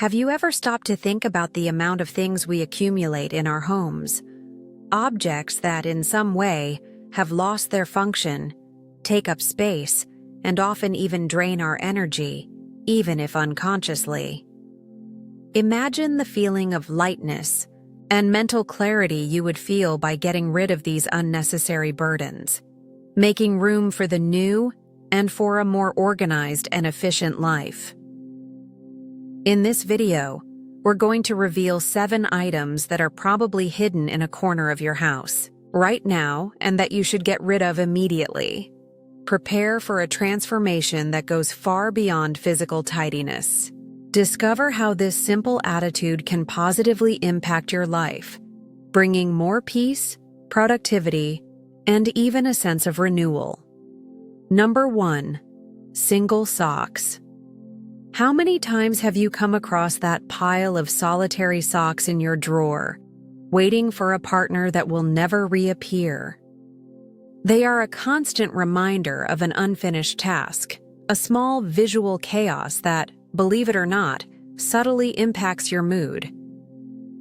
Have you ever stopped to think about the amount of things we accumulate in our homes? Objects that, in some way, have lost their function, take up space, and often even drain our energy, even if unconsciously. Imagine the feeling of lightness and mental clarity you would feel by getting rid of these unnecessary burdens, making room for the new and for a more organized and efficient life. In this video, we're going to reveal 7 items that are probably hidden in a corner of your house right now and that you should get rid of immediately. Prepare for a transformation that goes far beyond physical tidiness. Discover how this simple attitude can positively impact your life, bringing more peace, productivity, and even a sense of renewal. Number 1. Single socks. How many times have you come across that pile of solitary socks in your drawer, waiting for a partner that will never reappear? They are a constant reminder of an unfinished task, a small visual chaos that, believe it or not, subtly impacts your mood.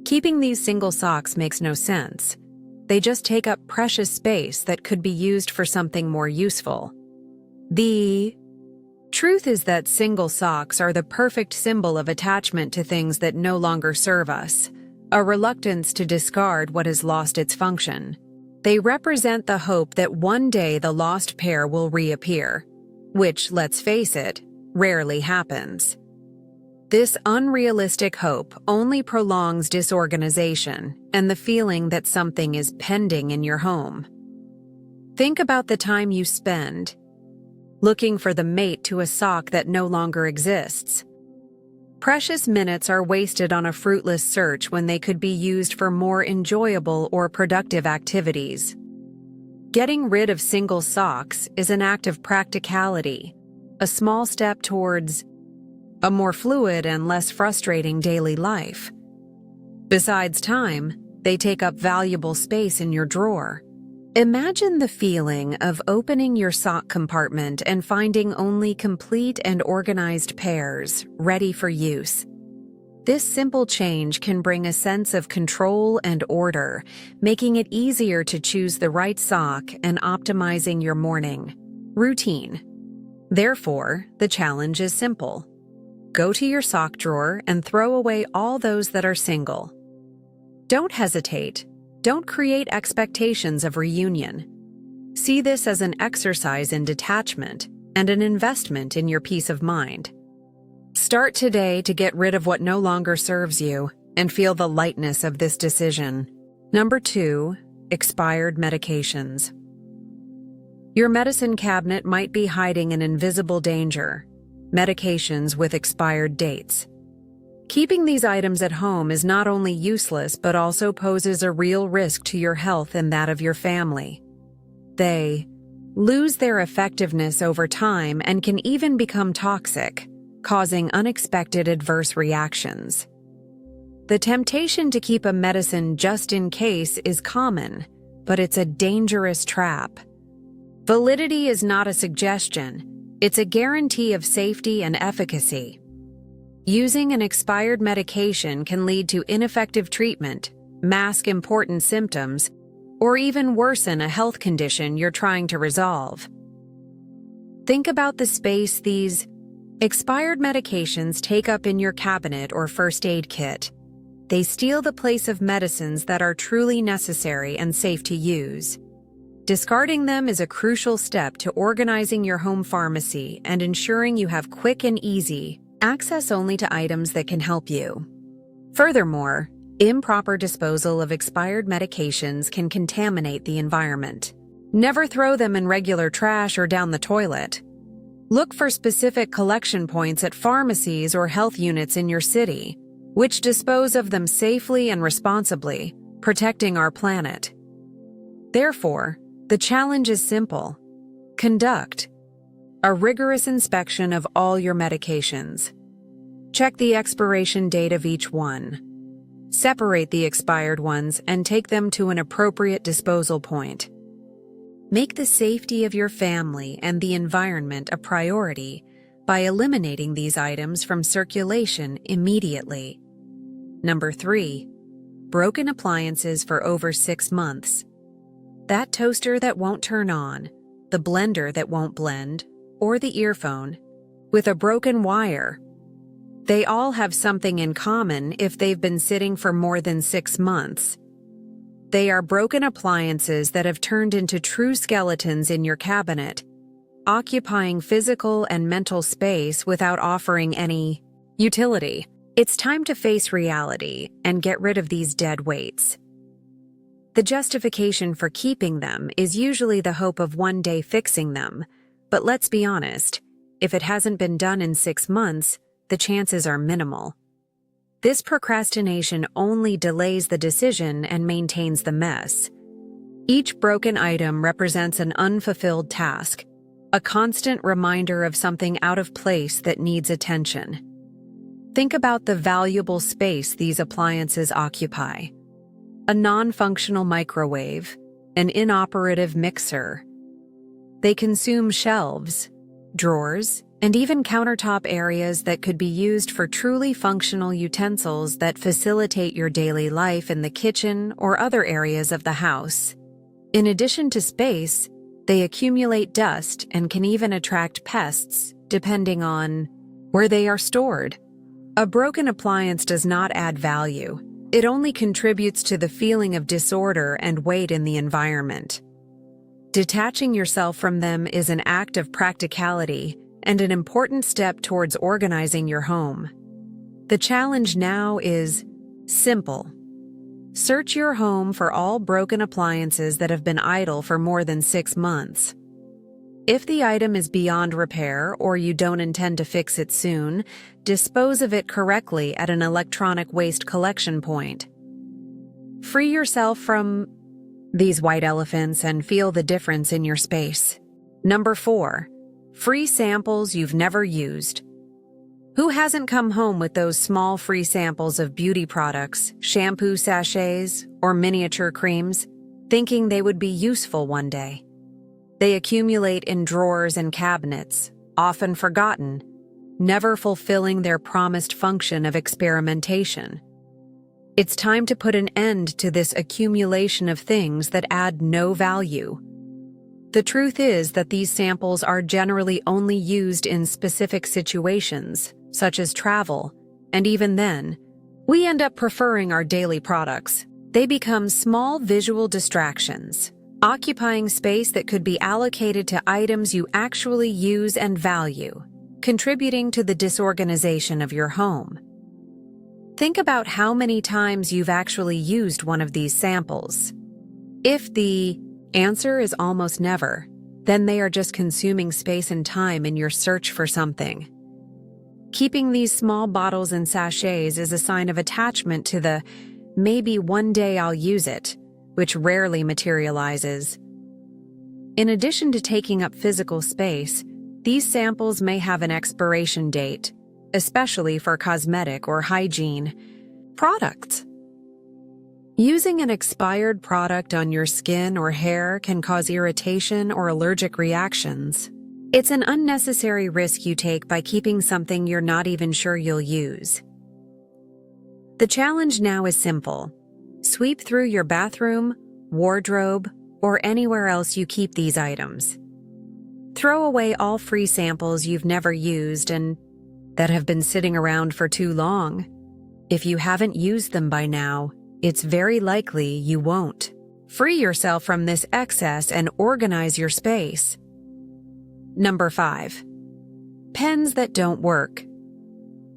Keeping these single socks makes no sense. They just take up precious space that could be used for something more useful. The truth is that single socks are the perfect symbol of attachment to things that no longer serve us, a reluctance to discard what has lost its function. They represent the hope that one day the lost pair will reappear, which, let's face it, rarely happens. This unrealistic hope only prolongs disorganization and the feeling that something is pending in your home. Think about the time you spend looking for the mate to a sock that no longer exists. Precious minutes are wasted on a fruitless search when they could be used for more enjoyable or productive activities. Getting rid of single socks is an act of practicality, a small step towards a more fluid and less frustrating daily life. Besides time, they take up valuable space in your drawer. Imagine the feeling of opening your sock compartment and finding only complete and organized pairs ready for use. This simple change can bring a sense of control and order, making it easier to choose the right sock and optimizing your morning routine. Therefore, the challenge is simple. Go to your sock drawer and throw away all those that are single. Don't hesitate. Don't create expectations of reunion. See this as an exercise in detachment and an investment in your peace of mind. Start today to get rid of what no longer serves you and feel the lightness of this decision. Number 2. Expired medications. Your medicine cabinet might be hiding an invisible danger: medications with expired dates. Keeping these items at home is not only useless but also poses a real risk to your health and that of your family. They lose their effectiveness over time and can even become toxic, causing unexpected adverse reactions. The temptation to keep a medicine just in case is common, but it's a dangerous trap. Validity is not a suggestion, it's a guarantee of safety and efficacy. Using an expired medication can lead to ineffective treatment, mask important symptoms, or even worsen a health condition you're trying to resolve. Think about the space these expired medications take up in your cabinet or first aid kit. They steal the place of medicines that are truly necessary and safe to use. Discarding them is a crucial step to organizing your home pharmacy and ensuring you have quick and easy access only to items that can help you. Furthermore, improper disposal of expired medications can contaminate the environment. Never throw them in regular trash or down the toilet. Look for specific collection points at pharmacies or health units in your city, which dispose of them safely and responsibly, protecting our planet. Therefore, the challenge is simple. Conduct a rigorous inspection of all your medications. Check the expiration date of each one. Separate the expired ones and take them to an appropriate disposal point. Make the safety of your family and the environment a priority by eliminating these items from circulation immediately. Number 3. Broken appliances for over 6 months. That toaster that won't turn on, the blender that won't blend, or the earphone with a broken wire. They all have something in common if they've been sitting for more than 6 months. They are broken appliances that have turned into true skeletons in your cabinet, occupying physical and mental space without offering any utility. It's time to face reality and get rid of these dead weights. The justification for keeping them is usually the hope of one day fixing them, but let's be honest, if it hasn't been done in 6 months, the chances are minimal. This procrastination only delays the decision and maintains the mess. Each broken item represents an unfulfilled task, a constant reminder of something out of place that needs attention. Think about the valuable space these appliances occupy. A non-functional microwave, an inoperative mixer. They consume shelves, drawers, and even countertop areas that could be used for truly functional utensils that facilitate your daily life in the kitchen or other areas of the house. In addition to space, they accumulate dust and can even attract pests, depending on where they are stored. A broken appliance does not add value. It only contributes to the feeling of disorder and weight in the environment. Detaching yourself from them is an act of practicality and an important step towards organizing your home. The challenge now is simple. Search your home for all broken appliances that have been idle for more than 6 months. If the item is beyond repair or you don't intend to fix it soon, dispose of it correctly at an electronic waste collection point. Free yourself from these white elephants and feel the difference in your space. Number 4. Free samples you've never used. Who hasn't come home with those small free samples of beauty products, shampoo sachets, or miniature creams, thinking they would be useful one day? They accumulate in drawers and cabinets, often forgotten, never fulfilling their promised function of experimentation. It's time to put an end to this accumulation of things that add no value. The truth is that these samples are generally only used in specific situations, such as travel, and even then, we end up preferring our daily products. They become small visual distractions, occupying space that could be allocated to items you actually use and value, contributing to the disorganization of your home. Think about how many times you've actually used one of these samples. If the answer is almost never, then they are just consuming space and time in your search for something. Keeping these small bottles and sachets is a sign of attachment to the "maybe one day I'll use it," which rarely materializes. In addition to taking up physical space, these samples may have an expiration date, especially for cosmetic or hygiene products. Using an expired product on your skin or hair can cause irritation or allergic reactions. It's an unnecessary risk you take by keeping something you're not even sure you'll use. The challenge now is simple. Sweep through your bathroom, wardrobe, or anywhere else you keep these items. Throw away all free samples you've never used and that have been sitting around for too long. If you haven't used them by now, it's very likely you won't. Free yourself from this excess and organize your space. Number 5. Pens that don't work.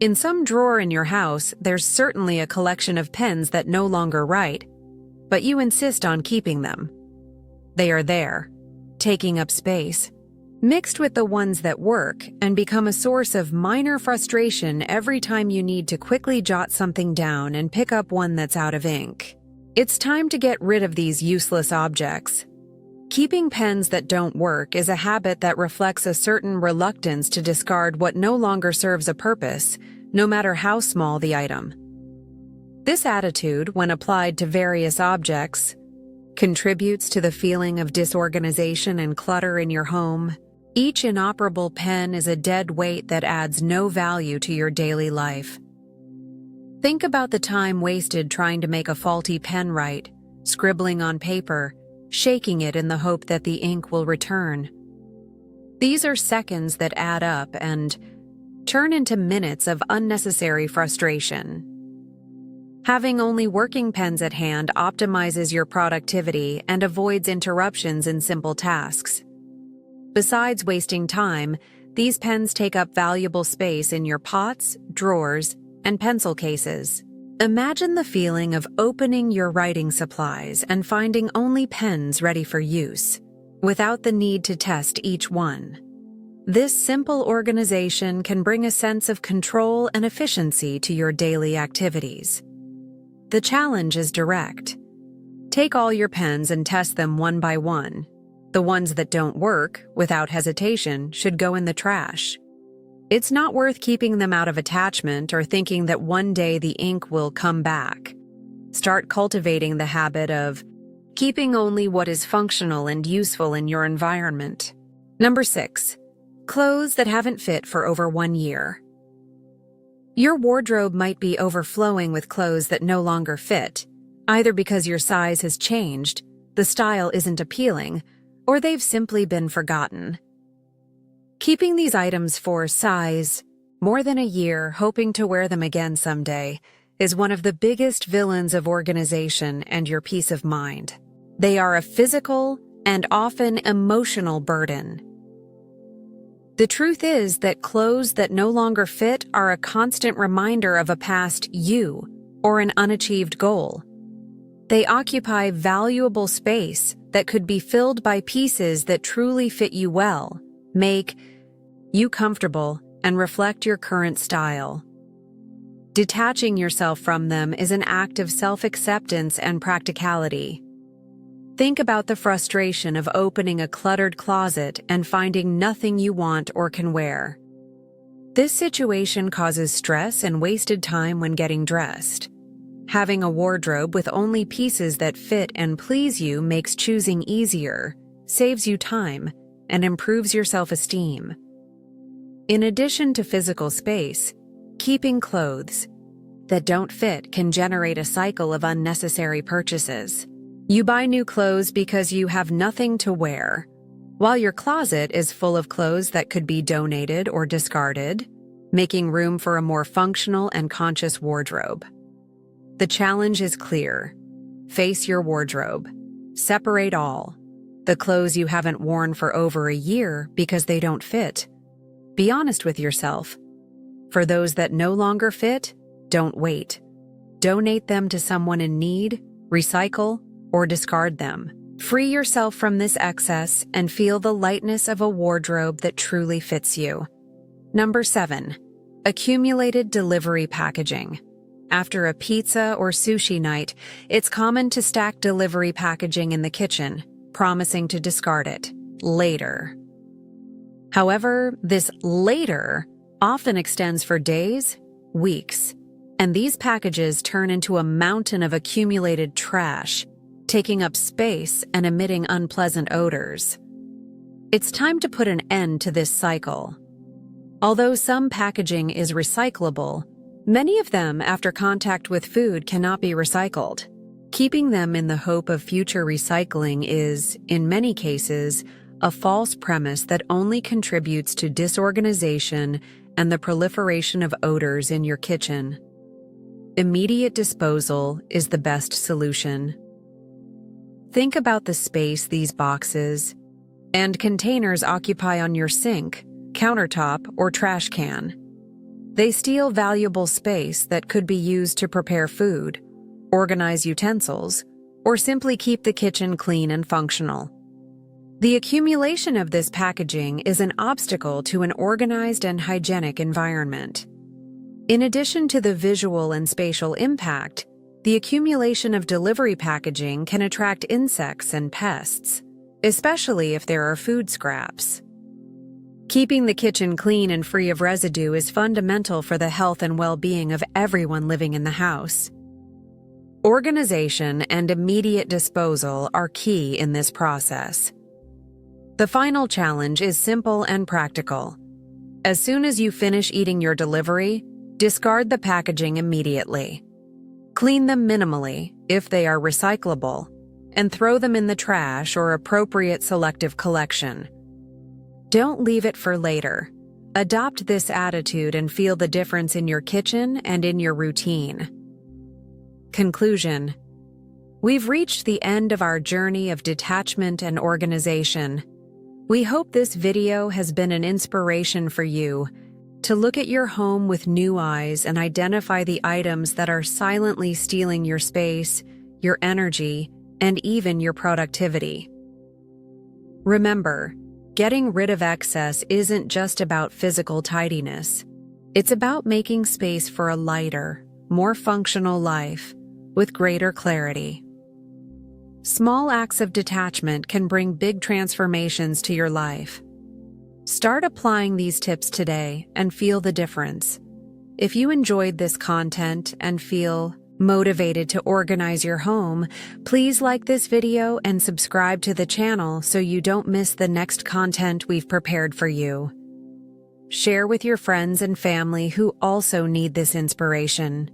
In some drawer in your house, there's certainly a collection of pens that no longer write, but you insist on keeping them. They are there, taking up space, mixed with the ones that work and become a source of minor frustration every time you need to quickly jot something down and pick up one that's out of ink. It's time to get rid of these useless objects. Keeping pens that don't work is a habit that reflects a certain reluctance to discard what no longer serves a purpose, no matter how small the item. This attitude, when applied to various objects, contributes to the feeling of disorganization and clutter in your home. Each inoperable pen is a dead weight that adds no value to your daily life. Think about the time wasted trying to make a faulty pen right, scribbling on paper, shaking it in the hope that the ink will return. These are seconds that add up and turn into minutes of unnecessary frustration. Having only working pens at hand optimizes your productivity and avoids interruptions in simple tasks. Besides wasting time, these pens take up valuable space in your pots, drawers, and pencil cases. Imagine the feeling of opening your writing supplies and finding only pens ready for use, without the need to test each one. This simple organization can bring a sense of control and efficiency to your daily activities. The challenge is direct. Take all your pens and test them one by one. The ones that don't work, without hesitation, should go in the trash. It's not worth keeping them out of attachment or thinking that one day the ink will come back. Start cultivating the habit of keeping only what is functional and useful in your environment. Number 6. Clothes that haven't fit for over 1 year. Your wardrobe might be overflowing with clothes that no longer fit, either because your size has changed, the style isn't appealing, or they've simply been forgotten. Keeping these items for size more than a year, hoping to wear them again someday, is one of the biggest villains of organization and your peace of mind. They are a physical and often emotional burden. The truth is that clothes that no longer fit are a constant reminder of a past you or an unachieved goal. They occupy valuable space that could be filled by pieces that truly fit you well, make you comfortable, and reflect your current style. Detaching yourself from them is an act of self-acceptance and practicality. Think about the frustration of opening a cluttered closet and finding nothing you want or can wear. This situation causes stress and wasted time when getting dressed. Having a wardrobe with only pieces that fit and please you makes choosing easier, saves you time, and improves your self-esteem. In addition to physical space, keeping clothes that don't fit can generate a cycle of unnecessary purchases. You buy new clothes because you have nothing to wear, while your closet is full of clothes that could be donated or discarded, making room for a more functional and conscious wardrobe. The challenge is clear. Face your wardrobe. Separate all. The clothes you haven't worn for over a year because they don't fit. Be honest with yourself. For those that no longer fit, don't wait. Donate them to someone in need, recycle, or discard them. Free yourself from this excess and feel the lightness of a wardrobe that truly fits you. Number 7. Accumulated delivery packaging. After a pizza or sushi night, it's common to stack delivery packaging in the kitchen, promising to discard it later. However, this later often extends for days, weeks, and these packages turn into a mountain of accumulated trash, taking up space and emitting unpleasant odors. It's time to put an end to this cycle. Although some packaging is recyclable, many of them, after contact with food, cannot be recycled. Keeping them in the hope of future recycling is, in many cases, a false premise that only contributes to disorganization and the proliferation of odors in your kitchen. Immediate disposal is the best solution. Think about the space these boxes and containers occupy on your sink, countertop, or trash can. They steal valuable space that could be used to prepare food, organize utensils, or simply keep the kitchen clean and functional. The accumulation of this packaging is an obstacle to an organized and hygienic environment. In addition to the visual and spatial impact, the accumulation of delivery packaging can attract insects and pests, especially if there are food scraps. Keeping the kitchen clean and free of residue is fundamental for the health and well-being of everyone living in the house. Organization and immediate disposal are key in this process. The final challenge is simple and practical. As soon as you finish eating your delivery, discard the packaging immediately. Clean them minimally, if they are recyclable, and throw them in the trash or appropriate selective collection. Don't leave it for later. Adopt this attitude and feel the difference in your kitchen and in your routine. Conclusion. We've reached the end of our journey of detachment and organization. We hope this video has been an inspiration for you to look at your home with new eyes and identify the items that are silently stealing your space, your energy, and even your productivity. Remember, getting rid of excess isn't just about physical tidiness. It's about making space for a lighter, more functional life with greater clarity. Small acts of detachment can bring big transformations to your life. Start applying these tips today and feel the difference. If you enjoyed this content and feel motivated to organize your home, please like this video and subscribe to the channel so you don't miss the next content we've prepared for you. Share with your friends and family who also need this inspiration.